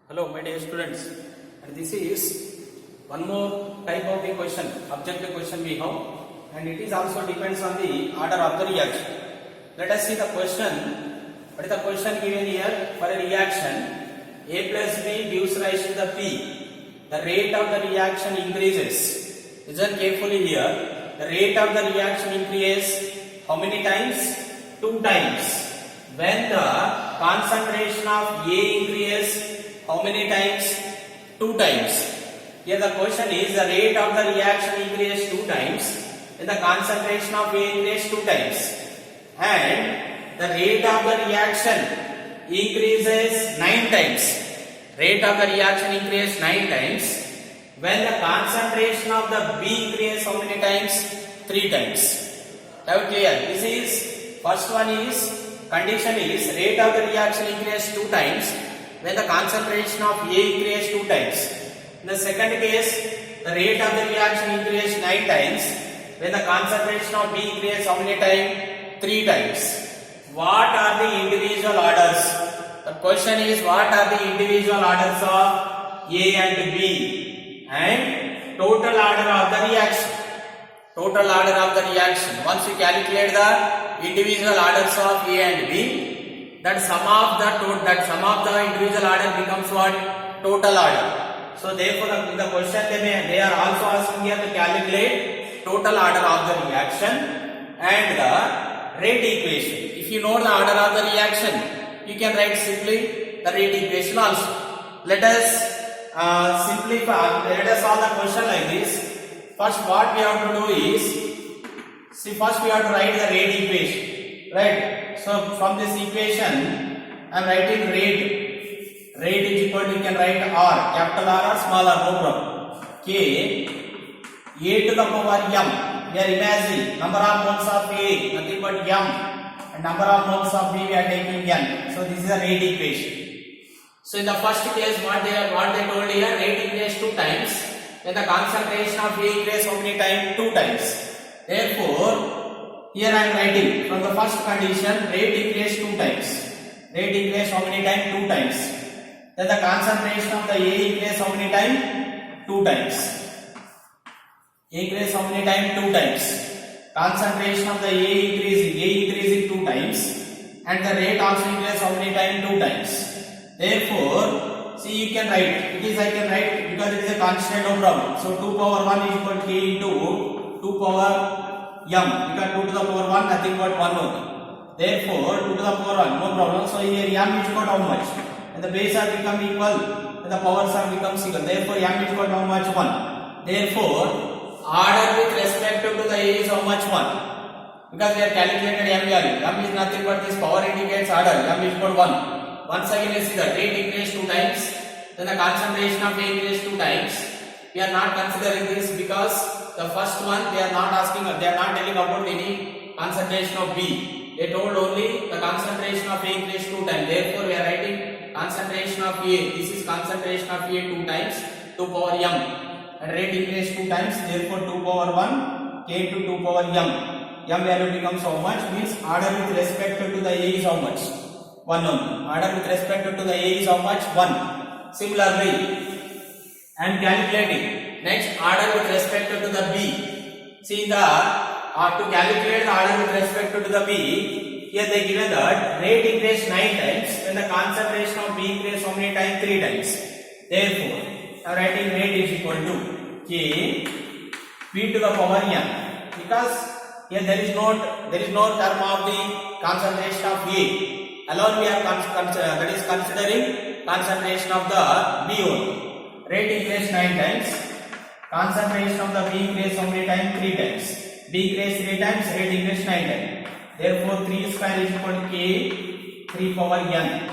Hello, my dear students, and this is one more type of the question, objective question we have, and it is also depends on the order of the reaction. Let us see the question. What is the question given here? For a reaction, A plus B gives rise to the P. The rate of the reaction increases. Listen carefully here. The rate of the reaction increases how many times? 2 times. When the concentration of A increases how many times? 2 times. Here the question is the rate of the reaction increases 2 times and the concentration of A increases 2 times. And the rate of the reaction increases 9 times. Rate of the reaction increases 9 times. When the concentration of the B increases how many times? 3 times. Have clear? This is first one is condition is rate of the reaction increases 2 times when the concentration of A increases 2 times. In the second case, the rate of the reaction increases 9 times when the concentration of B increases how many times? 3 times. What are the individual orders? The question is what are the individual orders of A and B and total order of the reaction. Total order of the reaction. Once you calculate the individual orders of A and B, that sum of the individual order becomes what? Total order. So therefore in the question they are also asking here to calculate total order of the reaction and the rate equation. If you know the order of the reaction, you can write simply the rate equation also. Let us simplify. Let us solve the question like this. First what we have to do is, first we have to write the rate equation, right? So from this equation I am writing rate. Rate is equal to, you can write R, capital R or small r, no problem. K, A to the power M. We are imagining number of moles of A, nothing but M, and number of moles of B we are taking N. So this is a rate equation. So in the first case what they told here, rate increases 2 times. When the concentration of A increases how many times? 2 times. Therefore, here I am writing from the first condition, rate increases 2 times. Rate increases how many times? 2 times. Then the concentration of the A increases how many times? 2 times. Increase how many times? 2 times. Concentration of the A increasing 2 times, and the rate also increases how many times? 2 times. Therefore, see, you can write, I can write because it is a constant, no problem. So 2 power 1 is equal to K into 2 power M, because 2 to the power 1 nothing but 1 only. Therefore 2 to the power 1, no problem. So here M is equal to how much? And the base are become equal and the powers are become equal. Therefore M is equal to how much? 1. Therefore order with respect to the A is how much? 1. Because we have calculated M value. M is nothing but this power indicates order. M is equal to 1. Once again you see the rate increases 2 times, then the concentration of A increases 2 times. We are not considering this because the first one they are not asking, they are not telling about any concentration of B. They told only the concentration of A increases 2 times. Therefore we are writing concentration of A. This is concentration of A 2 times, 2 power M, and rate increases 2 times. Therefore 2 power 1 K into 2 power M. M value becomes how much? Means order with respect to the A is how much? 1 only. Order with respect to the A is how much? 1. Similarly, I am calculating next order with respect to the B. See to calculate the order with respect to the B, here they given that rate increases 9 times when the concentration of B increases how many times? 3 times. Therefore, I am writing rate is equal to K P to the power N, because here there is no term of the concentration of A. Alone we are that is considering concentration of the B only. Rate increases 9 times. Concentration of the B increases how many times? 3 times. B increases 3 times. Rate increases 9 times. Therefore 3 square is equal to K 3 power N.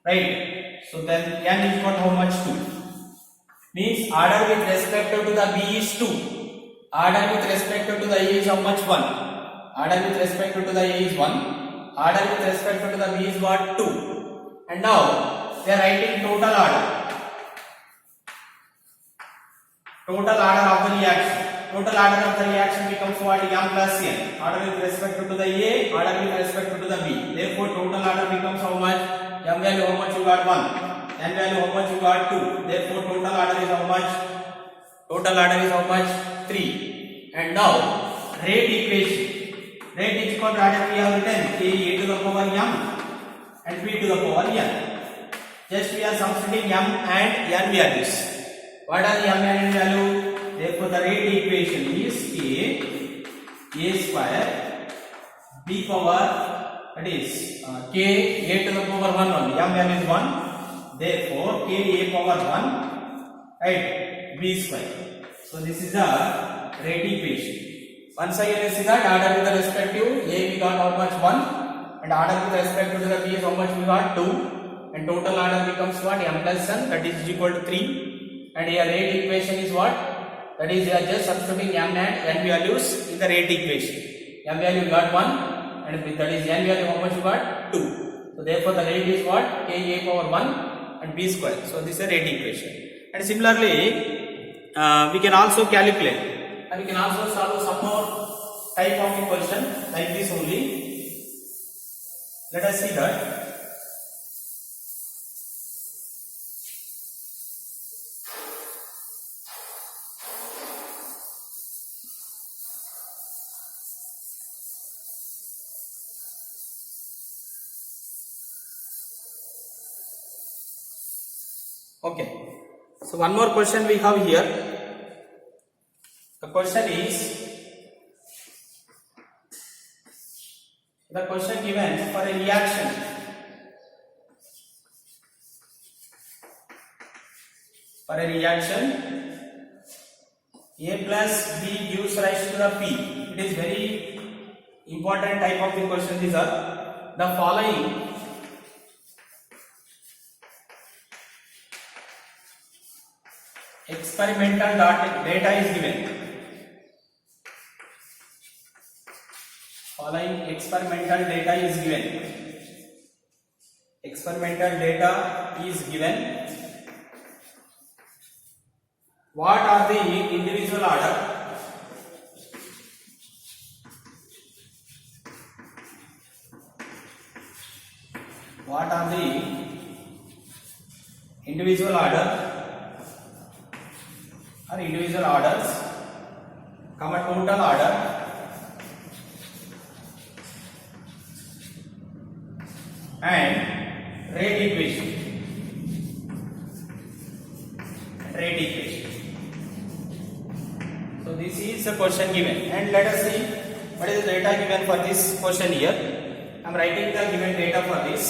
Right. So then N is equal to how much? 2. Means order with respect to the B is 2. Order with respect to the A is how much? 1. Order with respect to the A is 1. Order with respect to the B is what? 2. And now they are writing total order. Total order of the reaction. Total order of the reaction becomes what? M plus N. Order with respect to the A, order with respect to the B. Therefore total order becomes how much? M value how much? You got 1. n value how much you got? 2. Therefore total order is how much? Total order is how much? 3. And now rate equation. Rate is equal to order we have written k a to the power m and b to the power n. Just we are substituting m and n values. What are the m and n value? Therefore the rate equation is k a square b power, that is k a to the power 1 only. M value is 1. Therefore k a power 1 right b square. So this is the rate equation. Once again you see that order with the respect to a we got how much? 1, and order with respect to the b is how much? We got 2, and total order becomes what? M plus n, that is equal to 3. And here rate equation is what? That is, you are just substituting m and n values in the rate equation. M value you got 1, and that is n value how much you got? 2. So therefore the rate is what? K a power 1 and b square. So this is a rate equation. And similarly we can also calculate, and we can also solve some more type of equation like this only. Let us see that. Okay, so one more question we have here. The question given for a reaction. For a reaction, a plus b gives rise to the p. It is very important type of the question. These are the following. Experimental data is given. Following experimental data is given. Experimental data is given. What are the individual order? What are the individual order? Or individual orders, comma total order, and rate equation. So this is the question given, and let us see what is the data given for this question here. I am writing the given data for this.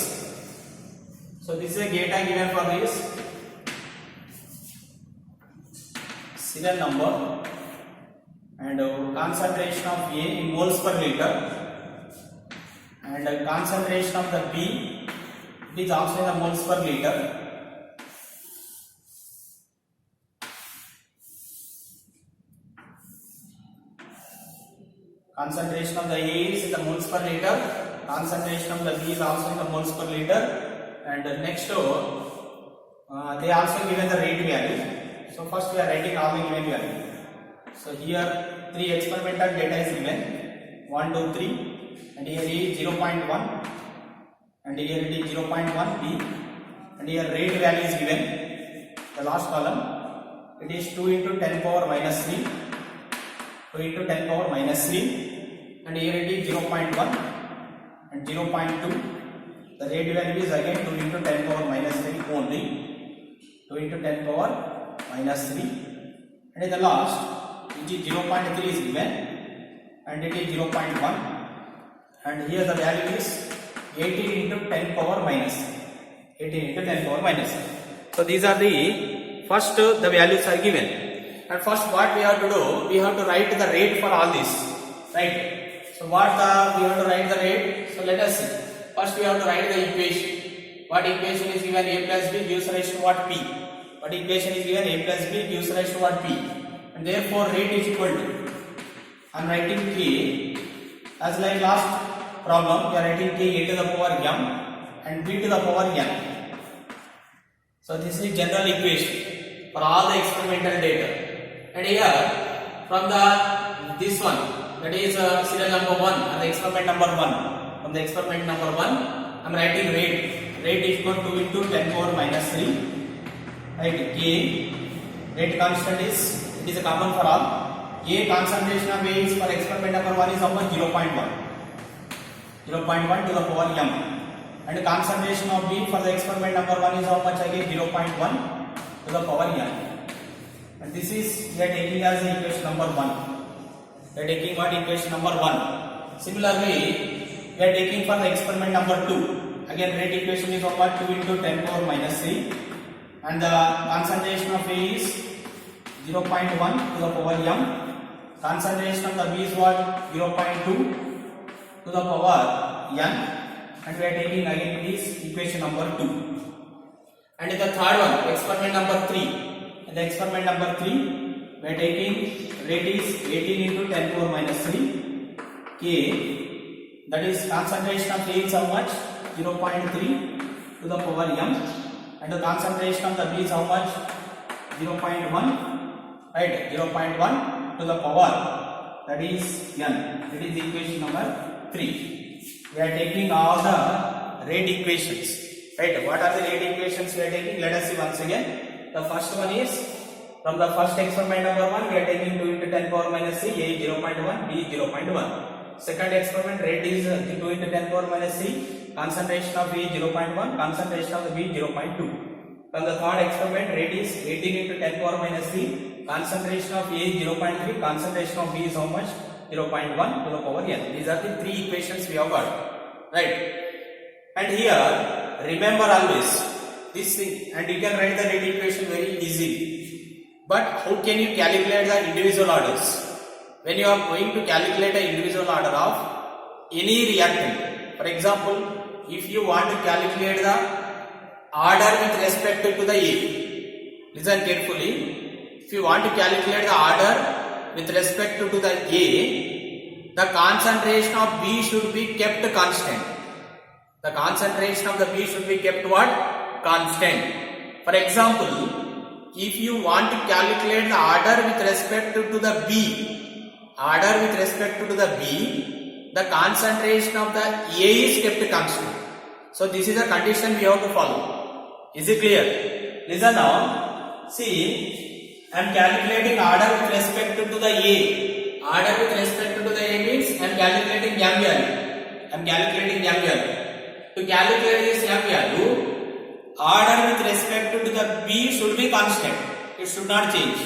So this is the data given for this. Serial number and concentration of A in moles per liter, and concentration of the B, it is also in the moles per liter. Concentration of the A is in the moles per liter, concentration of the B is also in the moles per liter, and next they also given the rate value. So first we are writing all the given value. So here 3 experimental data is given, 1, 2, 3, and here is 0.1, and here it is 0.1 B, and here rate value is given. The last column, it is 2 into 10 power minus 3, 2 into 10 power minus 3, and here it is 0.1 and 0.2. The rate value is again 2 into 10 power minus 3 only, 2 into 10 power minus 3, and in the last it is 0.3 is given, and it is 0.1, and here the value is 18 into 10 power minus 18 into 10 power minus. So these are the first the values are given, and first what we have to do, we have to write the rate for all this, right? So what we have to write the rate. So let us see. First we have to write the equation. What equation is given? A plus b gives rise to what? P. What equation is given? A plus b gives rise to what? P. And therefore rate is equal to, I am writing K as like last problem, we are writing K a to the power m and b to the power n. So this is general equation for all the experimental data. And here from this one, that is serial number 1 and the experiment number 1. From the experiment number 1, I I'm writing rate. Rate is equal to 2 into 10 power minus 3. Right? K. Rate constant is, it is a common for all. A concentration of A is for experiment number 1 is how much? 0.1. 0.1 to the power m. And concentration of B for the experiment number 1 is how much again? 0.1 to the power n. And this is we are taking as the equation number 1. We are taking what? Equation number 1. Similarly, we are taking for the experiment number 2. Again, rate equation is how much? 2 into 10 power minus 3. And the concentration of A is 0.1 to the power m. Concentration of the B is what? 0.2 to the power n. And we are taking again this equation number 2. And in the third one, experiment number 3. In the experiment number 3, we are taking rate is 18 into 10 power minus 3 K. That is concentration of A is how much? 0.3 to the power m. And the concentration of the B is how much? 0.1. Right? 0.1 to the power, that is n. That is equation number 3. We are taking all the rate equations. Right? What are the rate equations we are taking? Let us see once again. The first one is from the first experiment number 1, we are taking 2 into 10 power minus 3, A is 0.1, B is 0.1. Second experiment, rate is 2 into 10 power minus 3, concentration of A is 0.1, concentration of the B is 0.2. From the third experiment, rate is 18 into 10 power minus 3, concentration of A is 0.3, concentration of B is how much? 0.1 to the power n. These are the 3 equations we have got. Right? And here, remember always this thing, and you can write the rate equation very easily. But how can you calculate the individual orders? When you are going to calculate the individual order of any reactant, for example, if you want to calculate the order with respect to the A, listen carefully. If you want to calculate the order with respect to the A, the concentration of B should be kept constant. The concentration of the B should be kept what? Constant. For example, if you want to calculate the order with respect to the B, the concentration of the A is kept constant. So this is a condition we have to follow. Is it clear? Listen now. See, I am calculating order with respect to the A. Order with respect to the A means I am calculating m value. To calculate this m value, order with respect to the B should be constant. It should not change.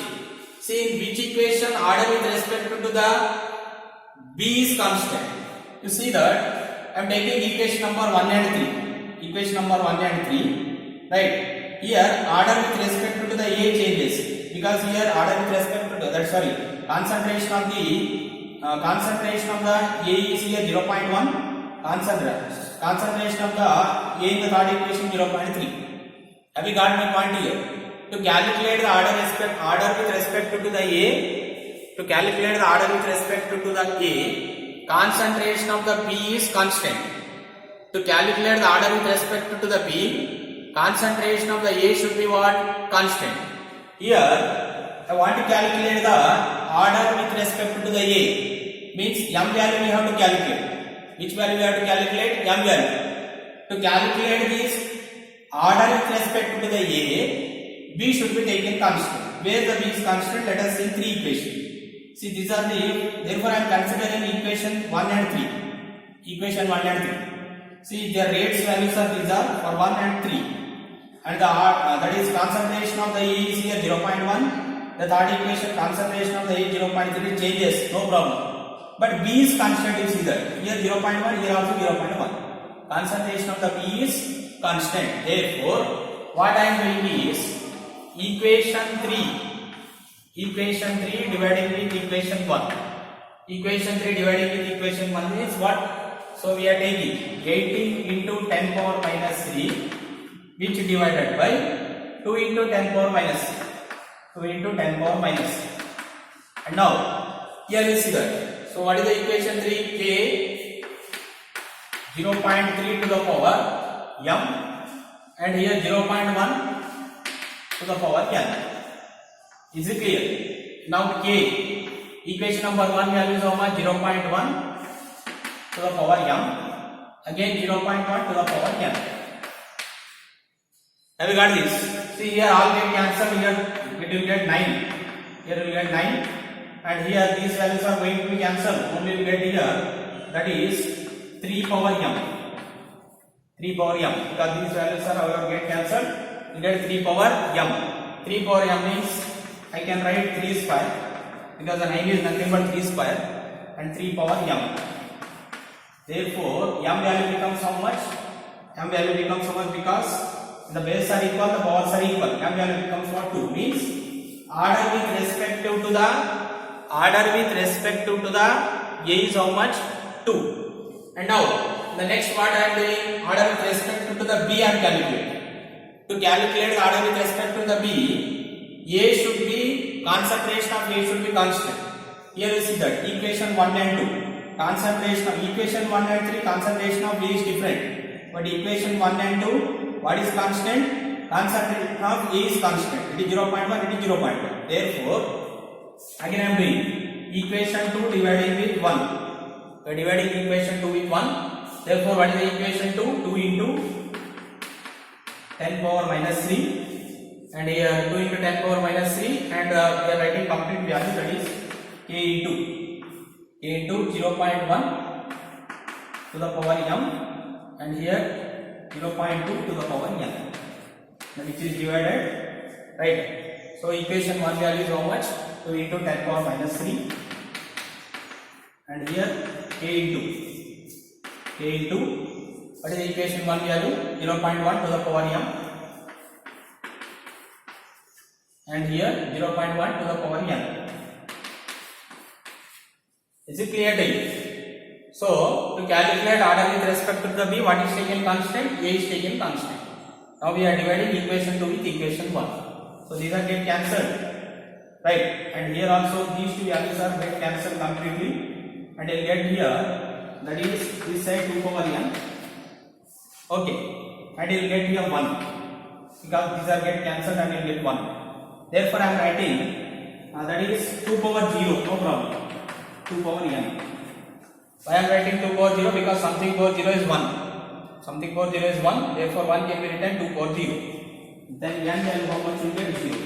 See in which equation order with respect to the B is constant. You see that I am taking equation number 1 and 3. Equation number 1 and 3. Right. Here order with respect to the A changes. Because here order with respect to the, concentration of the A is here 0.1. Concentration of the A in the third equation 0.3. Have you got my point here? To calculate the order with respect to the A, concentration of the B is constant. To calculate the order with respect to the B, concentration of the A should be what? Constant. Here, I want to calculate the order with respect to the A. Means m value we have to calculate. Which value we have to calculate? M value. To calculate this order with respect to the A, B should be taken constant. Where the B is constant, let us see 3 equations. See, these are the, therefore I am considering equation 1 and 3. Equation 1 and 3. See, their rates values are these are for 1 and 3. And the that is concentration of the A is here 0.1. The third equation, concentration of the A 0.3 changes, no problem. But B is constant, you see that. Here 0.1, here also 0.1. Concentration of the B is constant. Therefore, what I am doing is equation 3 dividing with equation 1. Equation 3 dividing with equation 1 is what? So we are taking 18 into 10 power minus 3, which divided by 2 into 10 power minus 3. 2 into 10 power minus 3. And now, here you see that. So what is the equation 3? K 0.3 to the power m, and here 0.1 to the power n. Is it clear? Now K, equation number 1 value is how much? 0.1 to the power m, again 0.1 to the power n. Have you got this? See here all get cancelled. Here it will get 9. Here we will get 9, and here these values are going to be cancelled. Only we get here, that is 3 power m. 3 power m, because these values are however get cancelled. We get 3 power m. 3 power m means I can write 3 square, because the 9 is nothing but 3 square, and 3 power m. Therefore, m value becomes how much? M value becomes how much? Because the bases are equal, the powers are equal. M value becomes what? 2. Means order with respect to the a is how much? 2. And now the next part I am doing, order with respect to the b I am calculating. To calculate the order with respect to the b, a should be, concentration of a should be constant. Here you see that equation 1 and 2, concentration of equation 1 and 3, concentration of a is different, but equation 1 and 2, what is constant? Concentration of a is constant. It is 0.1, it is 0.1. Therefore, again I am doing equation 2 dividing with 1. We are dividing equation 2 with 1. Therefore, what is the equation 2? 2 into 10 power minus 3, and here 2 into 10 power minus 3, and we are writing complete value, that is k into 0.1 to the power m, and here 0.2 to the power n, which is divided, right? So equation 1 value is how much? 2 into 10 power minus 3, and here k into what is the equation 1 value? 0.1 to the power m, and here 0.1 to the power n. Is it clear to you? So to calculate order with respect to the b, what is taken constant? A is taken constant. Now we are dividing equation 2 with equation 1. So these are get cancelled, right? And here also these two values are get cancelled completely, and you will get here, that is this side 2 power n. Okay, and you will get here 1, because these are get cancelled, and you will get 1. Therefore I am writing that is 2 power 0, no problem. 2 power n. Why I am writing 2 power 0? Because something power 0 is 1. Something power 0 is 1. Therefore 1 can be written 2 power 0. Then n value how much will get? 0.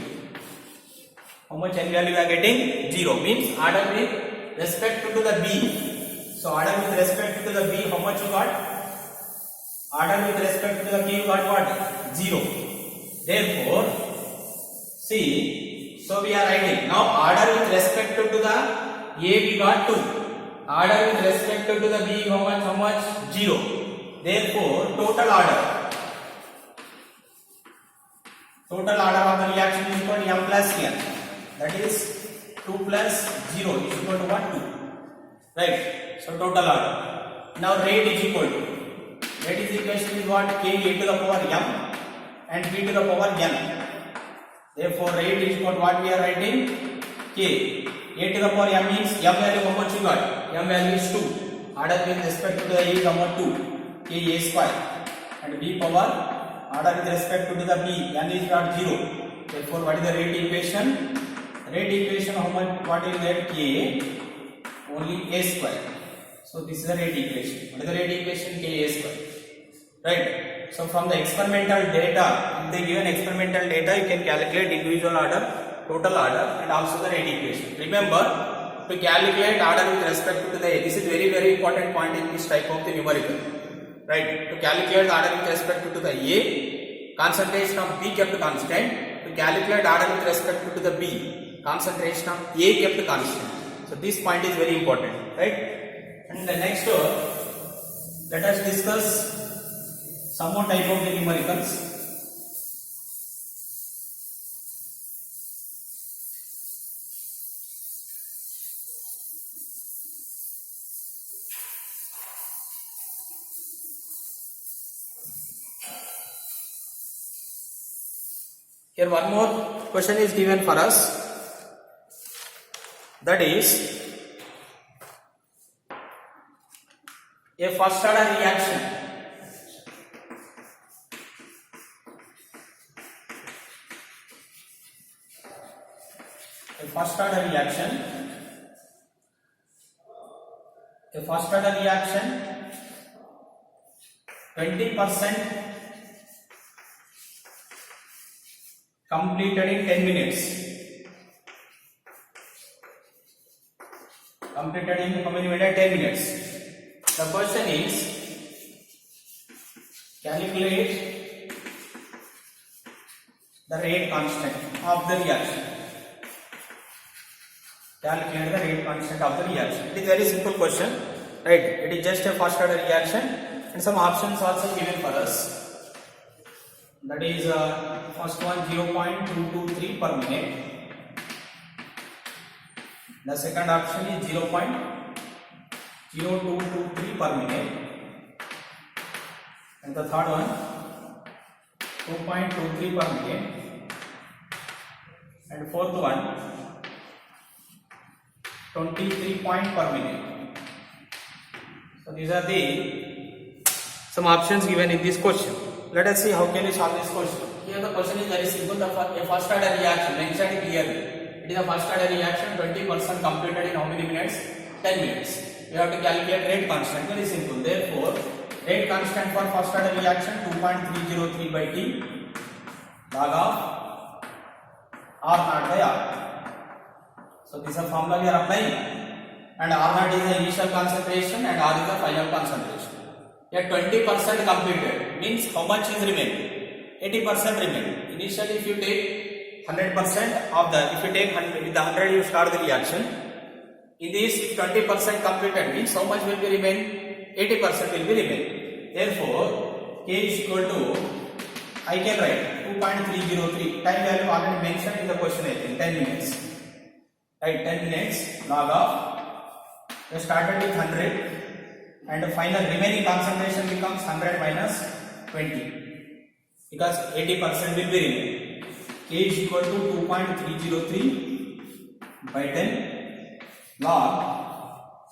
How much n value we are getting? 0. Means order with respect to the b. So order with respect to the b, how much you got? Order with respect to the k, you got what? 0. Therefore, see, so we are writing now order with respect to the a we got 2. Order with respect to the b, how much? How much? 0. Therefore, total order of the reaction is equal to m plus n. That is 2 plus 0 is equal to what? 2. Right? So total order. Now rate is equal to, rate is equation is what? K a to the power m and b to the power n. Therefore rate is equal to what we are writing? K a to the power m means m value how much you got? M value is 2. Order with respect to the a is number 2. K a square, and b power order with respect to the b, n is not 0. Therefore what is the rate equation? Rate equation how much? What is that? K only a square. So this is the rate equation. What is the rate equation? K a square. Right? So from the experimental data, in the given experimental data, you can calculate individual order, total order, and also the rate equation. Remember, to calculate order with respect to the a, this is very important point in this type of the numerical. Right? To calculate the order with respect to the a, concentration of b kept constant. To calculate order with respect to the b, concentration of a kept constant. So this point is very important, right? And the next, let us discuss some more type of the numericals. Here one more question is given for us, that is a first order reaction. A first order reaction 20% completed in 10 minutes. Completed in how many minutes? 10 minutes. The question is calculate the rate constant of the reaction. Calculate the rate constant of the reaction. It is very simple question, right? It is just a first order reaction, and some options also given for us. That is first one 0.223 per minute. The second option is 0.0223 per minute, and the third one 2.23 per minute, and fourth one 23 point per minute. So these are the some options given in this question. Let us see how can we solve this question. Here the question is very simple. A first order reaction mentioned clearly. It is a first order reaction, 20% completed in how many minutes? 10 minutes. We have to calculate rate constant. Very simple. Therefore, rate constant for first order reaction 2.303 by T log of R naught by R. So this is a formula we are applying, and R naught is the initial concentration and R is the final concentration. Here 20% completed means how much is remaining? 80% remaining. Initially, if you take 100% of the, if you take 100, with the 100 you start the reaction. In this, if 20% completed means how much will be remain? 80% will be remain. Therefore, K is equal to, I can write 2.303. Time value already mentioned in the question, I think 10 minutes. Right, 10 minutes log of, we started with 100 and the final remaining concentration becomes 100 minus 20 because 80% will be remaining. K is equal to 2.303 by 10 log,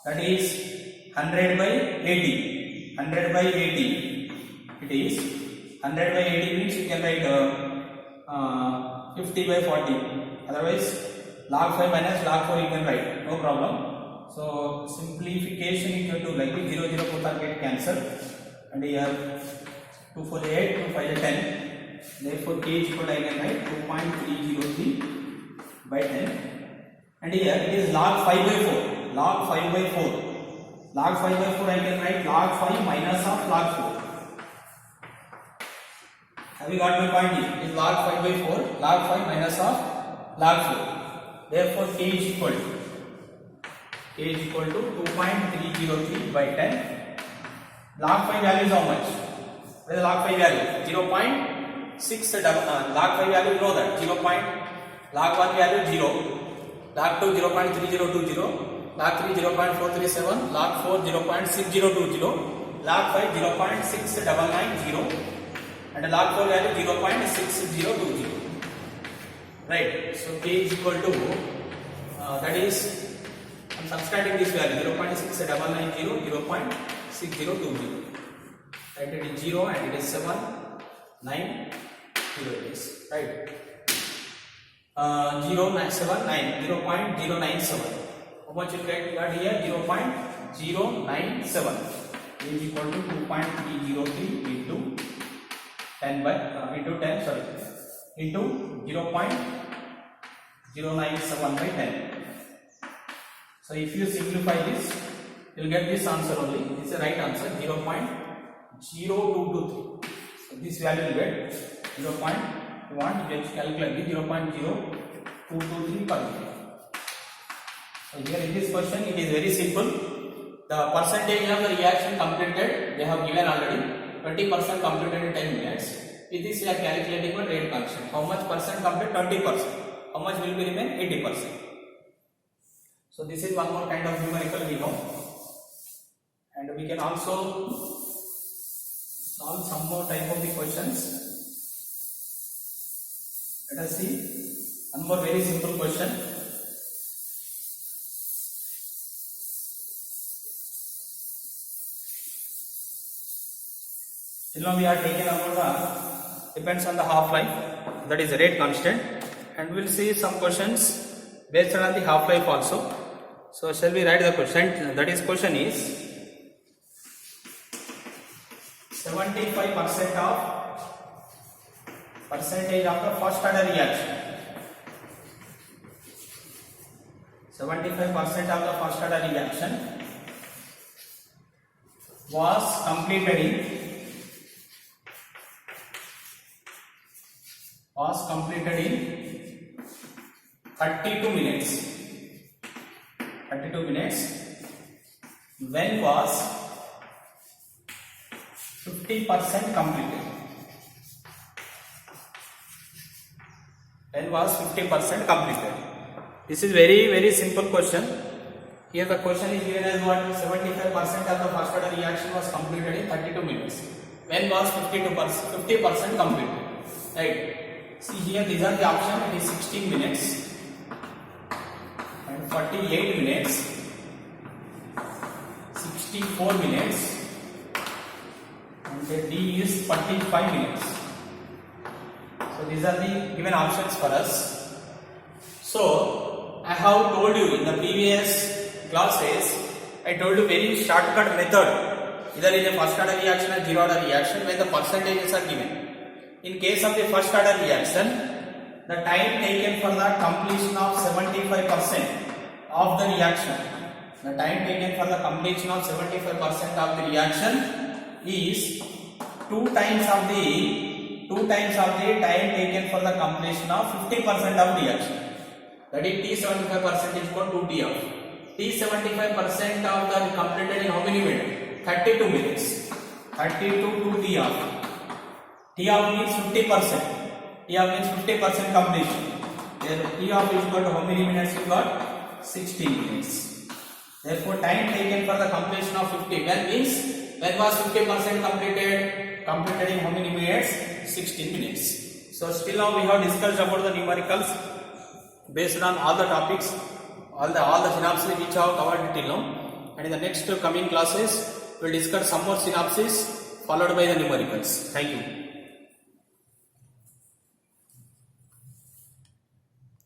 that is 100 by 80. 100 by 80, it is 100 by 80 means you can write 50 by 40. Otherwise, log 5 minus log 4 you can write, no problem. So simplification you can do like 0 0 both are get cancelled, and here 2 4 8, 2 5 10. Therefore, K is equal to, I can write 2.303 by 10, and here it is log 5 by 4. Log 5 by 4. Log 5 by 4 I can write log 5 minus of log 4. Have you got my point here? It is log 5 by 4. Log 5 minus of log 4. Therefore, K is equal to 2.303 by 10. Log 5 value is how much? What is the log 5 value? 0.6. Log 5 value you know that. Log 1 value 0. Log 2 0.3020. Log 3 0.437. Log 4 0.6020. Log 5 0.6990. And log 4 value 0.6020. Right. So K is equal to that is, I am subtracting this value 0.6990, 0.6020. Right, it is 0 and it is 7, 9, 0 it is. Right. 0.097. How much you get here? 0.097 is equal to 2.303 into 10 by into 10 sorry into 0.097 by 10. So if you simplify this, you will get this answer only. This is the right answer, 0.0223. So this value will get 0.1. You want to calculate 0.0223 per minute. So here in this question, it is very simple. The percentage of the reaction completed, they have given already. 20% completed in 10 minutes. With this, we are calculating the rate constant. How much percent complete? 20%. How much will be remain? 80%. So this is one more kind of numerical we know, and we can also solve some more type of the questions. Let us see one more very simple question. Till now we are taken about the depends on the half-life, that is the rate constant, and we will see some questions based on the half-life also. So shall we write the question? That is, question is 7 75% of percentage of the first order reaction. 75% of the first order reaction was completed in 32 minutes. 32 minutes. When was 50% completed? When was 50% completed? This is very simple question. Here the question is given as what? 75% of the first order reaction was completed in 32 minutes. When was 50% completed? Right. See here, these are the options. It is 16 minutes and 48 minutes, 64 minutes, and the D is 45 minutes. So these are the given options for us. So I have told you in the previous classes, I told you very shortcut method, either in a first order reaction or zero order reaction, when the percentages are given. In case of the first order reaction, the time taken for the completion of 75% of the reaction, the time taken for the completion of 75% of the reaction is 2 times of the time taken for the completion of 50% of reaction. That is T75% is equal to T of. T75% of the completed in how many minutes? 32 minutes. 32 to T of. T of means 50%. T of means 50% completion. Therefore, T of is equal to how many minutes you got? 16 minutes. Therefore, time taken for the completion of 50. When means, when was 50% completed? Completed in how many minutes? 16 minutes. So, still now we have discussed about the numericals based on all the topics, all the synapses which I have covered till now. And in the next coming classes, we will discuss some more synapses followed by the numericals. Thank you.